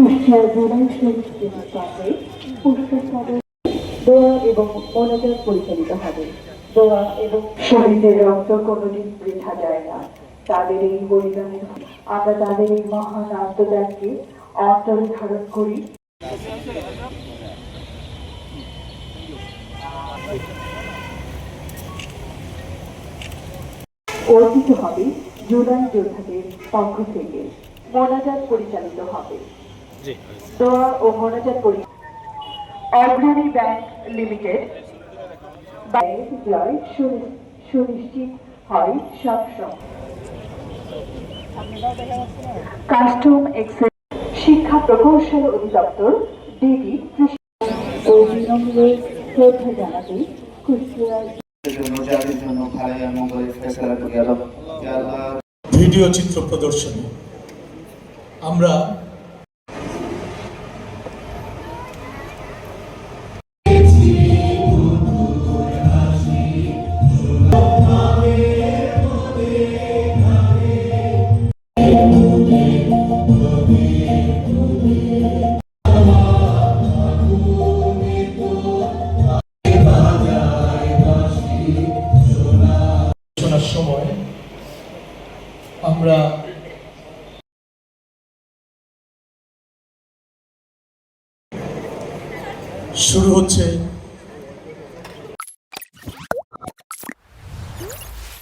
কুষ্টিয়া জেলায় শহীদ স্মৃতিস্তম্ভে পুষ্পস্তবক দোয়া এবং মোনাজাত পরিচালিত হবে। দোয়া এবং শহীদদের রক্ত কোনোদিন বৃথা যায় না। তাদের এই বলিদানের আমরা তাদের এই মহান আত্মত্যাগকে অন্তরে ধারণ করি। অর্পিত হবে জুলাই যোদ্ধাদের পক্ষ থেকে। মোনাজাত পরিচালিত হবে। দোয়া ও মোনাজাত অগ্রণী ব্যাংক লিমিটেড জয় সুনিশ্চিত হয় সবসময়। কাস্টম এক্সেস শিক্ষা প্রকৌশল অধিদপ্তর ডিবি ও বিনম্র শ্রদ্ধা জানাতে কুষ্টিয়া ভিডিও চিত্র প্রদর্শনী আমরা সময় আমরা শুরু হচ্ছে